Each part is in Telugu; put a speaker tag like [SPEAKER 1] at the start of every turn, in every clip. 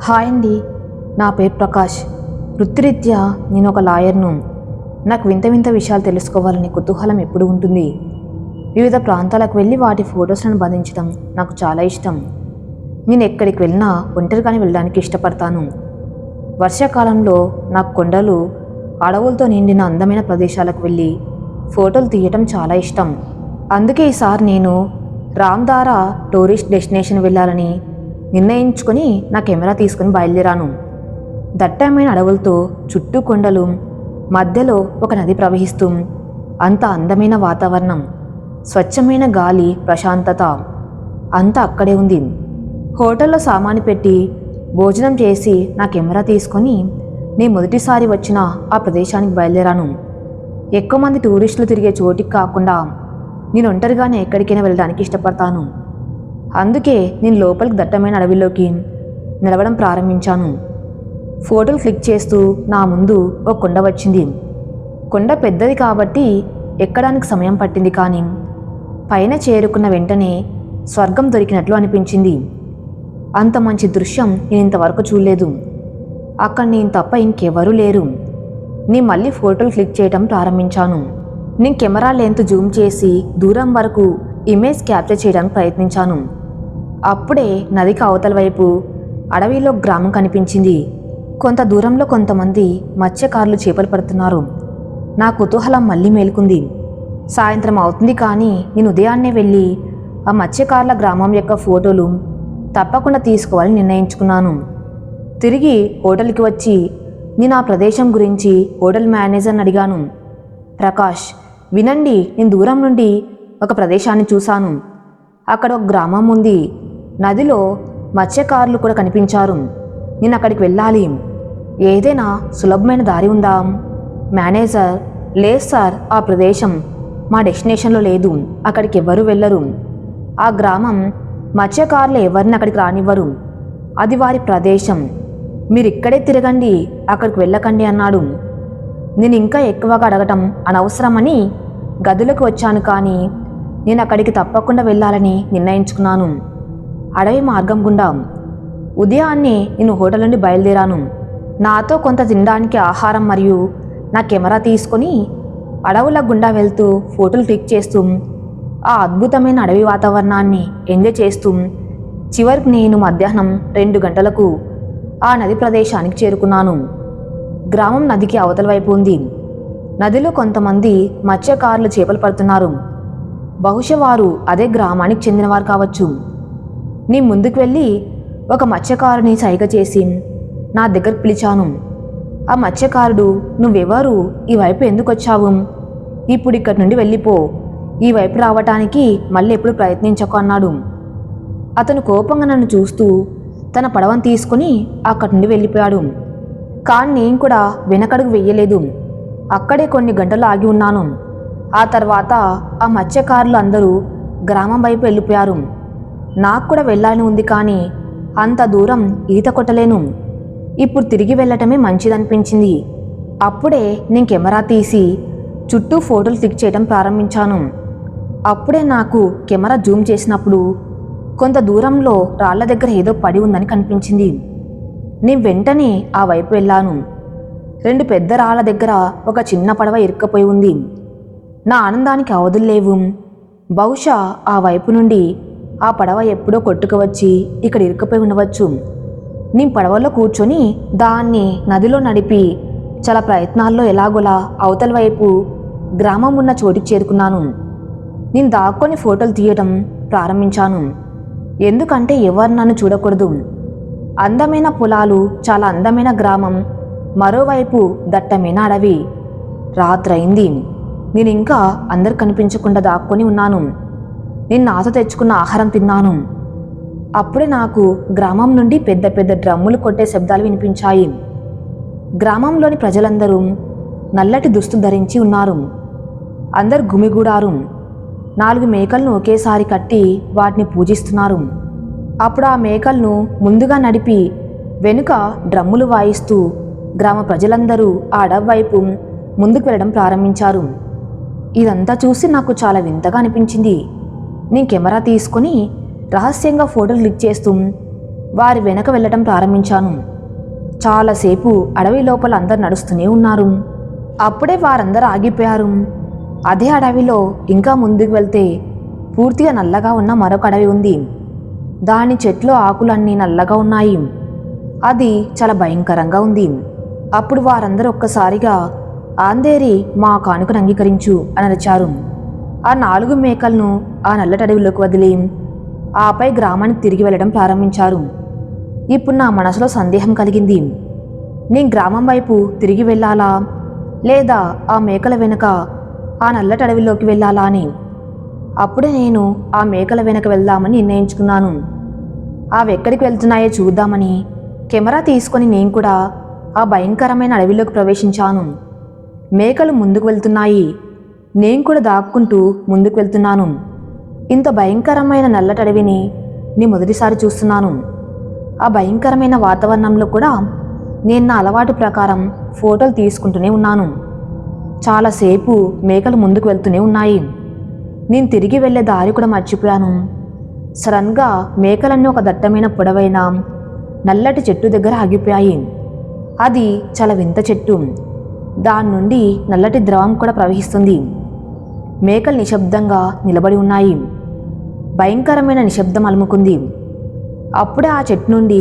[SPEAKER 1] హాయ్ అండి, నా పేరు ప్రకాష్. వృత్తిరీత్యా నేను ఒక లాయర్ను. నాకు వింత వింత విషయాలు తెలుసుకోవాలని కుతూహలం ఎప్పుడు ఉంటుంది. వివిధ ప్రాంతాలకు వెళ్ళి వాటి ఫొటోస్లను బంధించడం నాకు చాలా ఇష్టం. నేను ఎక్కడికి వెళ్ళినా ఒంటరిగానే వెళ్ళడానికి ఇష్టపడతాను. వర్షాకాలంలో నాకు కొండలు, అడవులతో నిండిన అందమైన ప్రదేశాలకు వెళ్ళి ఫోటోలు తీయటం చాలా ఇష్టం. అందుకే ఈసారి నేను రామ్దారా టూరిస్ట్ డెస్టినేషన్ వెళ్ళాలని నిర్ణయించుకొని నా కెమెరా తీసుకుని బయలుదేరాను. దట్టమైన అడవులతో చుట్టూ కొండలు, మధ్యలో ఒక నది ప్రవహిస్తూ, అంత అందమైన వాతావరణం, స్వచ్ఛమైన గాలి, ప్రశాంతత అంతా అక్కడే ఉంది. హోటల్లో సామాను పెట్టి భోజనం చేసి నా కెమెరా తీసుకొని నేను మొదటిసారి వచ్చిన ఆ ప్రదేశానికి బయలుదేరాను. ఎక్కువ మంది టూరిస్టులు తిరిగే చోటికి కాకుండా నేను ఒంటరిగానే ఎక్కడికైనా వెళ్ళడానికి ఇష్టపడతాను. అందుకే నేను లోపలికి దట్టమైన అడవిలోకి నడవడం ప్రారంభించాను. ఫోటోలు క్లిక్ చేస్తూ నా ముందు ఒక కొండ వచ్చింది. కొండ పెద్దది కాబట్టి ఎక్కడానికి సమయం పట్టింది, కానీ పైన చేరుకున్న వెంటనే స్వర్గం దొరికినట్లు అనిపించింది. అంత మంచి దృశ్యం నేను ఇంతవరకు చూడలేదు. అక్కడ నేను తప్ప ఇంకెవరూ లేరు. నేను మళ్ళీ ఫోటోలు క్లిక్ చేయడం ప్రారంభించాను. నేను కెమెరా లెంత్ జూమ్ చేసి దూరం వరకు ఇమేజ్ క్యాప్చర్ చేయడానికి ప్రయత్నించాను. అప్పుడే నదికి అవతల వైపు అడవిలో గ్రామం కనిపించింది. కొంత దూరంలో కొంతమంది మత్స్యకారులు చేపలు పడుతున్నారు. నా కుతూహలం మళ్ళీ మేలుకుంది. సాయంత్రం అవుతుంది, కానీ నేను ఉదయాన్నే వెళ్ళి ఆ మత్స్యకారుల గ్రామం యొక్క ఫోటోలు తప్పకుండా తీసుకోవాలని నిర్ణయించుకున్నాను. తిరిగి హోటల్కి వచ్చి నేను ఆ ప్రదేశం గురించి హోటల్ మేనేజర్ని అడిగాను. ప్రకాష్, వినండి, నేను దూరం నుండి ఒక ప్రదేశాన్ని చూశాను. అక్కడ ఒక గ్రామం ఉంది. నదిలో మత్స్యకారులు కూడా కనిపించారు. నేను అక్కడికి వెళ్ళాలి. ఏదైనా సులభమైన దారి ఉందా? మేనేజర్, లేదు సార్, ఆ ప్రదేశం మా డెస్టినేషన్లో లేదు. అక్కడికి ఎవరు వెళ్ళరు. ఆ గ్రామం మత్స్యకారులు ఎవరిని అక్కడికి రానివ్వరు. అది వారి ప్రదేశం. మీరు ఇక్కడే తిరగండి, అక్కడికి వెళ్ళకండి అన్నాడు. నేను ఇంకా ఎక్కువగా అడగటం అనవసరమని గదిలోకి వచ్చాను, కానీ నేను అక్కడికి తప్పకుండా వెళ్ళాలని నిర్ణయించుకున్నాను. అడవి మార్గం గుండా ఉదయాన్నే నేను హోటల్ నుండి బయలుదేరాను. నాతో కొంత తినడానికి ఆహారం మరియు నా కెమెరా తీసుకొని అడవుల గుండా వెళ్తూ ఫోటోలు క్లిక్ చేస్తూ ఆ అద్భుతమైన అడవి వాతావరణాన్ని ఎంజాయ్ చేస్తూ చివరికి నేను మధ్యాహ్నం 2 గంటలకు ఆ నది ప్రదేశానికి చేరుకున్నాను. గ్రామం నదికి అవతల వైపు ఉంది. నదిలో కొంతమంది మత్స్యకారులు చేపలు పడుతున్నారు. బహుశా వారు అదే గ్రామానికి చెందినవారు కావచ్చు. నీ ముందుకు వెళ్ళి ఒక మత్స్యకారుని సైగ చేసి నా దగ్గరకు పిలిచాను. ఆ మత్స్యకారుడు, నువ్వెవరు? ఈ వైపు ఎందుకు వచ్చావు? ఇప్పుడు ఇక్కడి నుండి వెళ్ళిపో. ఈ వైపు రావటానికి మళ్ళీ ఎప్పుడు ప్రయత్నించకు అన్నాడు. అతను కోపంగా నన్ను చూస్తూ తన పడవను తీసుకుని అక్కడి నుండి వెళ్ళిపోయాడు. కానీ నేను కూడా వెనకడుగు వెయ్యలేదు. అక్కడే కొన్ని గంటలు ఆగి ఉన్నాను. ఆ తర్వాత ఆ మత్స్యకారులు అందరూ గ్రామం వైపు వెళ్ళిపోయారు. నాకు కూడా వెళ్ళాలని ఉంది, కానీ అంత దూరం ఈత కొట్టలేను. ఇప్పుడు తిరిగి వెళ్ళటమే మంచిదనిపించింది. అప్పుడే నేను కెమెరా తీసి చుట్టూ ఫోటోలు క్లిక్ చేయడం ప్రారంభించాను. అప్పుడే నాకు కెమెరా జూమ్ చేసినప్పుడు కొంత దూరంలో రాళ్ల దగ్గర ఏదో పడి ఉందని కనిపించింది. నేను వెంటనే ఆ వైపు వెళ్ళాను. 2 పెద్ద రాళ్ల దగ్గర ఒక చిన్న పడవ ఇరుక్కపోయి ఉంది. నా ఆనందానికి అవధులు లేవు. బహుశా ఆ వైపు నుండి ఆ పడవ ఎప్పుడో కొట్టుకువచ్చి ఇక్కడ ఇరుక్కుపోయి ఉండవచ్చు. నేను పడవలో కూర్చొని దాన్ని నదిలో నడిపి చాలా ప్రయత్నాల్లో ఎలాగోలా అవతల వైపు గ్రామం ఉన్న చోటికి చేరుకున్నాను. నేను దాక్కొని ఫోటోలు తీయడం ప్రారంభించాను. ఎందుకంటే ఎవరు నన్ను చూడకూడదు. అందమైన పొలాలు, చాలా అందమైన గ్రామం, మరోవైపు దట్టమైన అడవి. రాత్రయింది. నేను ఇంకా అందరు కనిపించకుండా దాక్కొని ఉన్నాను. నేను నాతో తెచ్చుకున్న ఆహారం తిన్నాను. అప్పుడే నాకు గ్రామం నుండి పెద్ద పెద్ద డ్రమ్ములు కొట్టే శబ్దాలు వినిపించాయి. గ్రామంలోని ప్రజలందరూ నల్లటి దుస్తులు ధరించి ఉన్నారు. అందరు గుమిగూడారు. 4 మేకలను ఒకేసారి కట్టి వాటిని పూజిస్తున్నారు. అప్పుడు ఆ మేకలను ముందుగా నడిపి వెనుక డ్రమ్ములు వాయిస్తూ గ్రామ ప్రజలందరూ ఆ అడవి వైపు ముందుకు వెళ్ళడం ప్రారంభించారు. ఇదంతా చూసి నాకు చాలా వింతగా అనిపించింది. నేను కెమెరా తీసుకొని రహస్యంగా ఫోటోలు క్లిక్ చేస్తూ వారి వెనక వెళ్ళటం ప్రారంభించాను. చాలాసేపు అడవి లోపల అందరు నడుస్తూనే ఉన్నారు. అప్పుడే వారందరూ ఆగిపోయారు. అదే అడవిలో ఇంకా ముందుకు వెళ్తే పూర్తిగా నల్లగా ఉన్న మరొక అడవి ఉంది. దాని చెట్లు ఆకులన్నీ నల్లగా ఉన్నాయి. అది చాలా భయంకరంగా ఉంది. అప్పుడు వారందరూ ఒక్కసారిగా ఆందేరి మా కానుకను అంగీకరించు అని అరిచారు. ఆ 4 మేకలను ఆ నల్లటి అడవిలోకి వదిలి ఆపై గ్రామానికి తిరిగి వెళ్ళడం ప్రారంభించారు. ఇప్పుడు నా మనసులో సందేహం కలిగింది. నేను గ్రామం వైపు తిరిగి వెళ్ళాలా లేదా ఆ మేకల వెనుక ఆ నల్లటి అడవిలోకి వెళ్ళాలా అని. అప్పుడే నేను ఆ మేకల వెనక వెళ్దామని నిర్ణయించుకున్నాను. అవి ఎక్కడికి వెళ్తున్నాయో చూద్దామని కెమెరా తీసుకొని నేను కూడా ఆ భయంకరమైన అడవిలోకి ప్రవేశించాను. మేకలు ముందుకు వెళ్తున్నాయి. నేను కూడా దాక్కుంటూ ముందుకు వెళ్తున్నాను. ఇంత భయంకరమైన నల్లటి అడవిని నేను మొదటిసారి చూస్తున్నాను. ఆ భయంకరమైన వాతావరణంలో కూడా నేను నా అలవాటు ప్రకారం ఫోటోలు తీసుకుంటూనే ఉన్నాను. చాలాసేపు మేకలు ముందుకు వెళ్తూనే ఉన్నాయి. నేను తిరిగి వెళ్ళే దారి కూడా మర్చిపోయాను. సడన్గా మేకలన్నీ ఒక దట్టమైన పొడవైన నల్లటి చెట్టు దగ్గర ఆగిపోయాయి. అది చాలా వింత చెట్టు. దాని నుండి నల్లటి ద్రవం కూడా ప్రవహిస్తుంది. మేకలు నిశ్శబ్దంగా నిలబడి ఉన్నాయి. భయంకరమైన నిశ్శబ్దం అలుముకుంది. అప్పుడే ఆ చెట్టు నుండి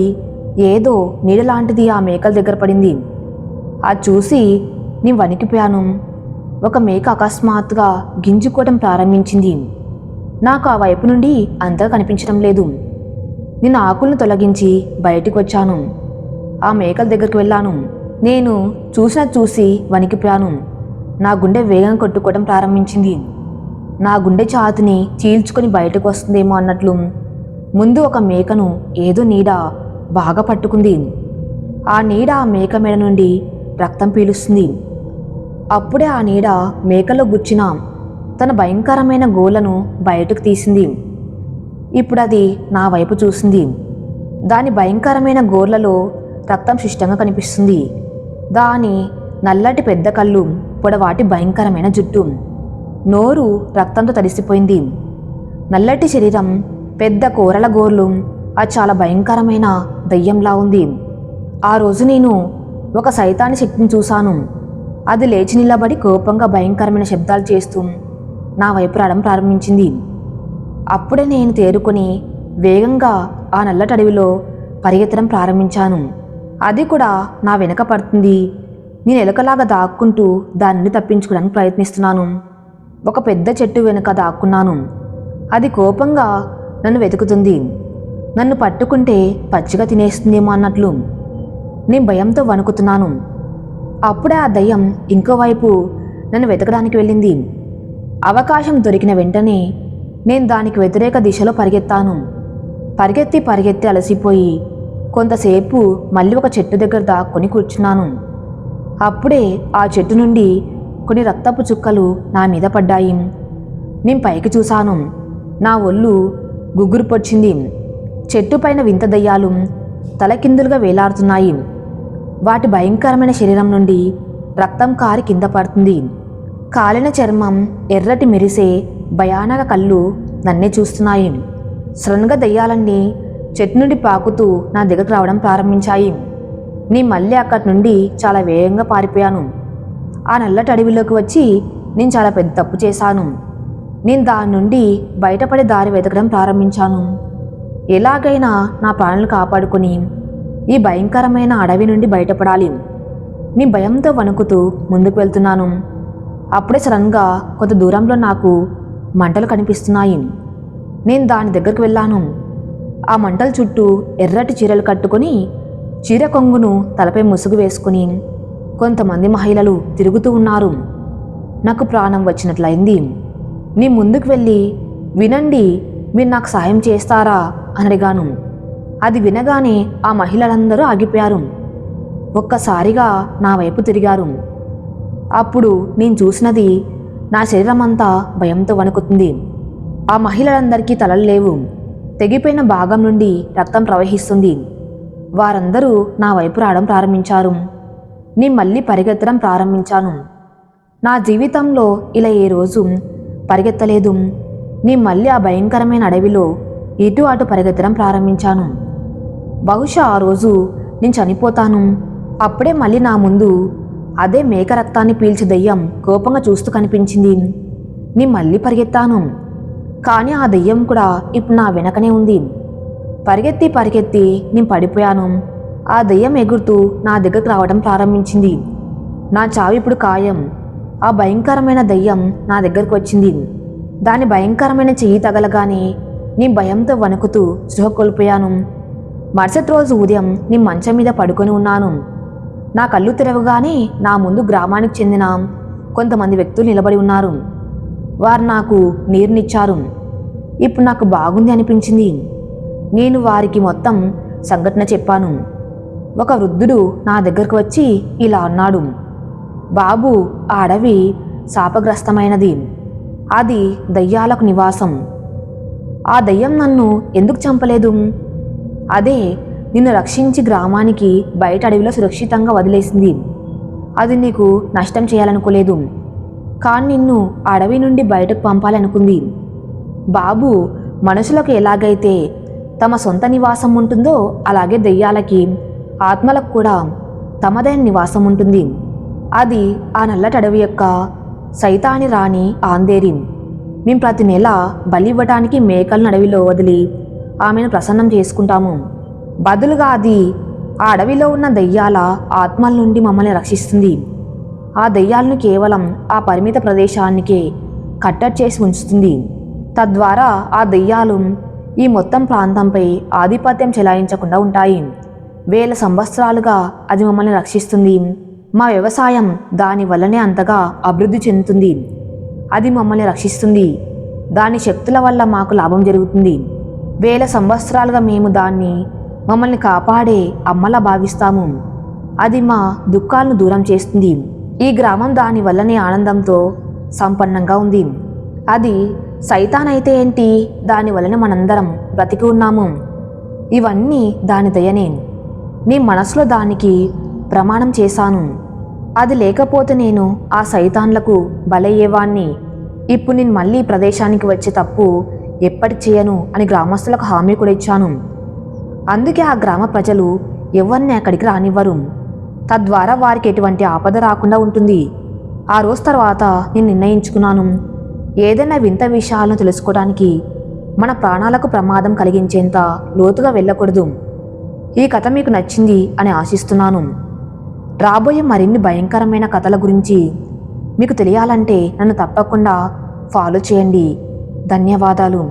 [SPEAKER 1] ఏదో నీడలాంటిది ఆ మేకల దగ్గర పడింది. అది చూసి నేను వణికిపోయాను. ఒక మేక అకస్మాత్తుగా గింజుకోవడం ప్రారంభించింది. నాకు ఆ వైపు నుండి అంతగా కనిపించడం లేదు. నేను ఆకులను తొలగించి బయటికి వచ్చాను. ఆ మేకల దగ్గరికి వెళ్ళాను. నేను చూసి వణికిపోయాను. నా గుండె వేగంగా కొట్టుకోవడం ప్రారంభించింది. నా గుండె ఛాతిని చీల్చుకొని బయటకు వస్తుందేమో అన్నట్లు ముందు ఒక మేకను ఏదో నీడ బాగా పట్టుకుంది. ఆ నీడ ఆ మేక మెడ నుండి రక్తం పీలుస్తుంది. అప్పుడే ఆ నీడ మేకలో గుచ్చిన తన భయంకరమైన గోళ్లను బయటకు తీసింది. ఇప్పుడు అది నా వైపు చూసింది. దాని భయంకరమైన గోర్లలో రక్తం శిష్టంగా కనిపిస్తుంది. దాని నల్లటి పెద్ద కళ్ళు, పొడవాటి భయంకరమైన జుట్టు, నోరు రక్తంతో తడిసిపోయింది. నల్లటి శరీరం, పెద్ద కూరల గోర్లు, అది చాలా భయంకరమైన దయ్యంలా ఉంది. ఆ రోజు నేను ఒక సైతాని శక్తిని చూశాను. అది లేచి నిలబడి కోపంగా భయంకరమైన శబ్దాలు చేస్తూ నా వైపు రావడం ప్రారంభించింది. అప్పుడే నేను తేరుకొని వేగంగా ఆ నల్లటి అడవిలో పరిగెత్తడం ప్రారంభించాను. అది కూడా నా వెనక పడుతుంది. నేను ఎలుకలాగా దాక్కుంటూ దాని నుండి తప్పించుకోవడానికి ప్రయత్నిస్తున్నాను. ఒక పెద్ద చెట్టు వెనుక దాక్కున్నాను. అది కోపంగా నన్ను వెతుకుతుంది. నన్ను పట్టుకుంటే పచ్చిగా తినేస్తుందేమో అన్నట్లు నేను భయంతో వణుకుతున్నాను. అప్పుడే ఆ దయ్యం ఇంకోవైపు నన్ను వెతకడానికి వెళ్ళింది. అవకాశం దొరికిన వెంటనే నేను దానికి వ్యతిరేక దిశలో పరిగెత్తాను. పరిగెత్తి అలసిపోయి కొంతసేపు మళ్ళీ ఒక చెట్టు దగ్గర దాక్కొని కూర్చున్నాను. అప్పుడే ఆ చెట్టు నుండి కొన్ని రక్తపు చుక్కలు నా మీద పడ్డాయి. నేను పైకి చూశాను. నా ఒళ్ళు గుగ్గురు పొడిచింది. చెట్టు పైన వింత దయ్యాలు తలకిందులుగా వేలాడుతున్నాయి. వాటి భయంకరమైన శరీరం నుండి రక్తం కారి కింద పడుతుంది. కాలిన చర్మం, ఎర్రటి మెరిసే భయానక కళ్ళు నన్నే చూస్తున్నాయి. సడన్గా దయ్యాలన్నీ చెట్టు నుండి పాకుతూ నా దగ్గరకు రావడం ప్రారంభించాయి. నేను మళ్ళీ అక్కడి నుండి చాలా వేగంగా పారిపోయాను. ఆ నల్లటి అడవిలోకి వచ్చి నేను చాలా పెద్ద తప్పు చేశాను. నేను దాని నుండి బయటపడే దారి వెతకడం ప్రారంభించాను. ఎలాగైనా నా ప్రాణాలు కాపాడుకొని ఈ భయంకరమైన అడవి నుండి బయటపడాలి. నేను భయంతో వణుకుతూ ముందుకు వెళ్తున్నాను. అప్పుడే సడన్గా కొంత దూరంలో నాకు మంటలు కనిపిస్తున్నాయి. నేను దాని దగ్గరకు వెళ్ళాను. ఆ మంటల చుట్టూ ఎర్రటి చీరలు కట్టుకొని, చీర కొంగును తలపై ముసుగు వేసుకుని కొంతమంది మహిళలు తిరుగుతూ ఉన్నారు. నాకు ప్రాణం వచ్చినట్లయింది. నీ ముందుకు వెళ్ళి, వినండి, మీరు నాకు సాయం చేస్తారా అని అడిగాను. అది వినగానే ఆ మహిళలందరూ ఆగిపోయారు. ఒక్కసారిగా నా వైపు తిరిగారు. అప్పుడు నేను చూసినది నా శరీరం అంతా భయంతో వణుకుతుంది. ఆ మహిళలందరికీ తలలు లేవు. తెగిపోయిన భాగం నుండి రక్తం ప్రవహిస్తుంది. వారందరూ నా వైపు రావడం ప్రారంభించారు. నేను మళ్ళీ పరిగెత్తడం ప్రారంభించాను. నా జీవితంలో ఇలా ఏ రోజు పరిగెత్తలేదు. నేను మళ్ళీ ఆ భయంకరమైన అడవిలో ఇటు అటు పరిగెత్తడం ప్రారంభించాను. బహుశా ఆ రోజు నేను చనిపోతాను. అప్పుడే మళ్ళీ నా ముందు అదే మేక రక్తాన్ని పీల్చి దెయ్యం కోపంగా చూస్తూ కనిపించింది. నేను మళ్ళీ పరిగెత్తాను. కానీ ఆ దెయ్యం కూడా ఇప్పుడు నా వెనకనే ఉంది. పరిగెత్తి పరిగెత్తి నేను పడిపోయాను. ఆ దెయ్యం ఎగురుతూ నా దగ్గరకు రావడం ప్రారంభించింది. నా చావు ఇప్పుడు ఖాయం. ఆ భయంకరమైన దెయ్యం నా దగ్గరకు వచ్చింది. దాని భయంకరమైన చెయ్యి తగలగానే నేను భయంతో వణుకుతూ స్పృహ కోల్పోయాను. మరుసటి రోజు ఉదయం నేను మంచం మీద పడుకొని ఉన్నాను. నా కళ్ళు తెరవగానే నా ముందు గ్రామానికి చెందిన కొంతమంది వ్యక్తులు నిలబడి ఉన్నారు. వారు నాకు నీరునిచ్చారు. ఇప్పుడు నాకు బాగుంది అనిపించింది. నేను వారికి మొత్తం సంఘటన చెప్పాను. ఒక వృద్ధుడు నా దగ్గరకు వచ్చి ఇలా అన్నాడు, బాబు, ఆ అడవి శాపగ్రస్తమైనది. అది దయ్యాలకు నివాసం. ఆ దయ్యం నన్ను ఎందుకు చంపలేదు? అదే నిన్ను రక్షించి గ్రామానికి బయట అడవిలో సురక్షితంగా వదిలేసింది. అది నీకు నష్టం చేయాలనుకోలేదు, కానీ నిన్ను అడవి నుండి బయటకు పంపాలనుకుంది. బాబు, మనుషులకు ఎలాగైతే తమ సొంత నివాసం ఉంటుందో అలాగే దెయ్యాలకి, ఆత్మలకు కూడా తమదైన నివాసం ఉంటుంది. అది ఆ నల్లటి అడవి యొక్క సైతాని రాణి ఆందేరి. మేము ప్రతి నెల బలి ఇవ్వటానికి మేకలను అడవిలో వదిలి ఆమెను ప్రసన్నం చేసుకుంటాము. బదులుగా అది ఆ అడవిలో ఉన్న దెయ్యాల ఆత్మల నుండి మమ్మల్ని రక్షిస్తుంది. ఆ దెయ్యాలను కేవలం ఆ పరిమిత ప్రదేశానికే కట్టడి చేసి ఉంచుతుంది. తద్వారా ఆ దెయ్యాలు ఈ మొత్తం ప్రాంతంపై ఆధిపత్యం చెలాయించకుండా ఉంటాయి. వేల సంవత్సరాలుగా అది మమ్మల్ని రక్షిస్తుంది. మా వ్యవసాయం దాని వల్లనే అంతగా అభివృద్ధి చెందుతుంది. అది మమ్మల్ని రక్షిస్తుంది. దాని శక్తుల వల్ల మాకు లాభం జరుగుతుంది. వేల సంవత్సరాలుగా మేము దాన్ని మమ్మల్ని కాపాడే అమ్మలా భావిస్తాము. అది మా దుఃఖాలను దూరం చేస్తుంది. ఈ గ్రామం దాని వల్లనే ఆనందంతో సంపన్నంగా ఉంది. అది సైతాన్ అయితే ఏంటి, దాని వలన మనందరం బ్రతికి ఉన్నాము. ఇవన్నీ దాని దయనే. నీ మనసులో దానికి ప్రమాణం చేశాను. అది లేకపోతే నేను ఆ సైతాన్లకు బలయ్యేవాణ్ణి. ఇప్పుడు నేను మళ్ళీ ప్రదేశానికి వచ్చే తప్పు ఎప్పటి చేయను అని గ్రామస్తులకు హామీ కూడా ఇచ్చాను. అందుకే ఆ గ్రామ ప్రజలు ఎవరిని అక్కడికి రానివ్వరు. తద్వారా వారికి ఎటువంటి ఆపద రాకుండా ఉంటుంది. ఆ రోజు తర్వాత నేను నిర్ణయించుకున్నాను, ఏదైనా వింత విషయాలను తెలుసుకోవడానికి మన ప్రాణాలకు ప్రమాదం కలిగించేంత లోతుగా వెళ్ళకూడదు. ఈ కథ మీకు నచ్చింది అని ఆశిస్తున్నాను. రాబోయే మరిన్ని భయంకరమైన కథల గురించి మీకు తెలియాలంటే నన్ను తప్పకుండా ఫాలో చేయండి. ధన్యవాదాలు.